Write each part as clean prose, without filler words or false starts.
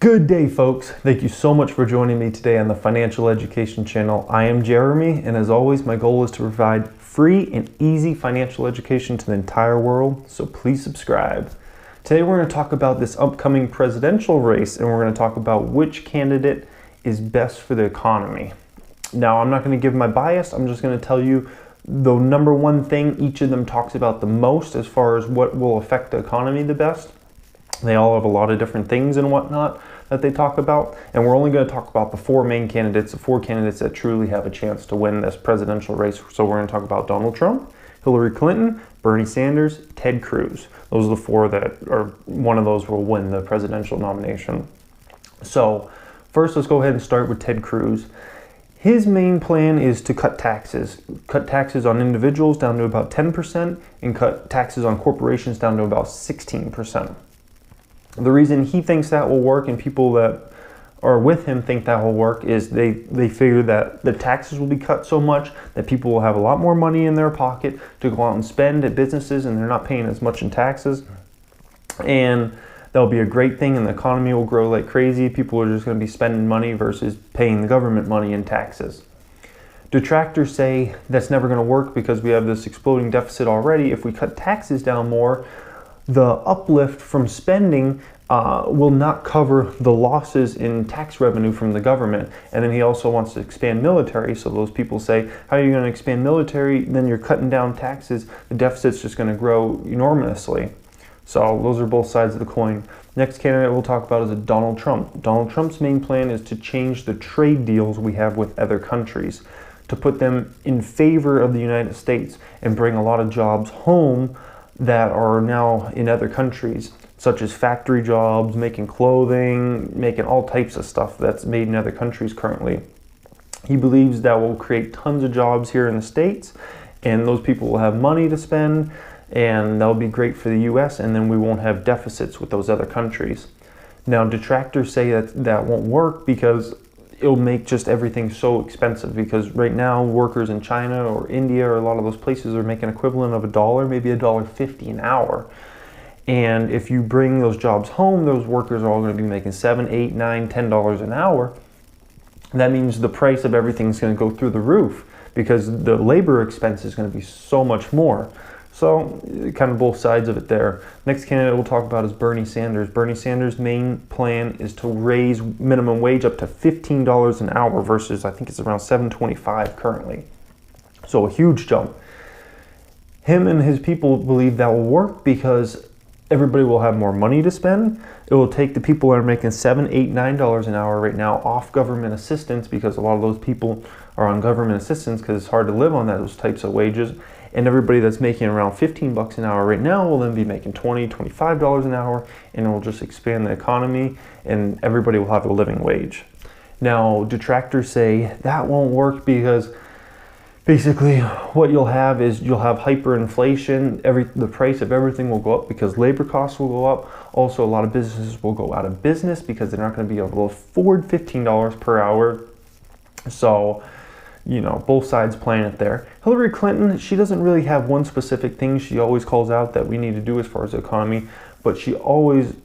Good day, folks. Thank you so much for joining me today on the Financial Education Channel. I am Jeremy, and as always, my goal is to provide free and easy financial education to the entire world, so please subscribe. Today we're going to talk about this upcoming presidential race, and we're going to talk about which candidate is best for the economy. Now, I'm not going to give my bias. I'm just going to tell you the number one thing each of them talks about the most as far as what will affect the economy the best. They all have a lot of different things and whatnot that they talk about, and we're only going to talk about the four main candidates, the four candidates that truly have a chance to win this presidential race. So we're going to talk about Donald Trump, Hillary Clinton, Bernie Sanders, Ted Cruz. Those are the four that are, one of those will win the presidential nomination. So first, let's go ahead and start with Ted Cruz. His main plan is to cut taxes on individuals down to about 10% and cut taxes on corporations down to about 16%. The reason he thinks that will work and people that are with him think that will work is they figure that the taxes will be cut so much that people will have a lot more money in their pocket to go out and spend at businesses, and they're not paying as much in taxes. And that'll be a great thing, and the economy will grow like crazy. People are just going to be spending money versus paying the government money in taxes. Detractors say that's never going to work because we have this exploding deficit already. If we cut taxes down more, the uplift from spending will not cover the losses in tax revenue from the government. And then he also wants to expand military. So those people say, how are you going to expand military? Then you're cutting down taxes. The deficit's just going to grow enormously. So those are both sides of the coin. Next candidate we'll talk about is Donald Trump. Donald Trump's main plan is to change the trade deals we have with other countries, to put them in favor of the United States and bring a lot of jobs home that are now in other countries, such as factory jobs, making clothing, making all types of stuff that's made in other countries currently. He believes that will create tons of jobs here in the States, and those people will have money to spend, and that'll be great for the US, and then we won't have deficits with those other countries. Now, detractors say that won't work because it'll make just everything so expensive, because right now workers in China or India or a lot of those places are making equivalent of $1, maybe $1.50 an hour. And if you bring those jobs home, those workers are all going to be making $7, $8, $9, $10 an hour. That means the price of everything is going to go through the roof because the labor expense is going to be so much more. So kind of both sides of it there. Next candidate we'll talk about is Bernie Sanders. Bernie Sanders' main plan is to raise minimum wage up to $15 an hour versus I think it's around $7.25 currently. So a huge jump. Him and his people believe that will work because everybody will have more money to spend. It will take the people that are making $7, $8, $9 an hour right now off government assistance, because a lot of those people are on government assistance because it's hard to live on those types of wages. And everybody that's making around 15 bucks an hour right now will then be making $20, $25 an hour, and it will just expand the economy and everybody will have a living wage. Now, detractors say that won't work because basically what you'll have is you'll have hyperinflation. The price of everything will go up because labor costs will go up. Also, a lot of businesses will go out of business because they're not going to be able to afford $15 per hour. So, you know, both sides playing it there. Hillary Clinton, she doesn't really have one specific thing she always calls out that we need to do as far as the economy, but she always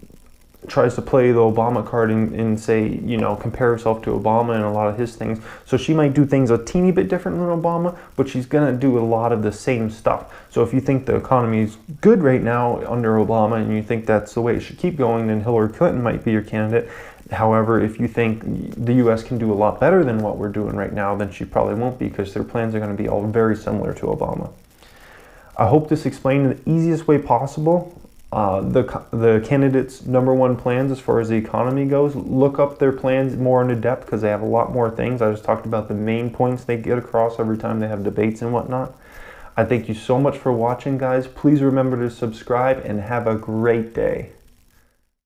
tries to play the Obama card and say, you know, compare herself to Obama and a lot of his things. So she might do things a teeny bit different than Obama, but she's going to do a lot of the same stuff. So if you think the economy is good right now under Obama and you think that's the way it should keep going, then Hillary Clinton might be your candidate. However, if you think the U.S. can do a lot better than what we're doing right now, then she probably won't be, because their plans are going to be all very similar to Obama. I hope this explained in the easiest way possible the candidates' number one plans as far as the economy goes. Look up their plans more into depth because they have a lot more things. I just talked about the main points they get across every time they have debates and whatnot. I thank you so much for watching, guys. Please remember to subscribe and have a great day.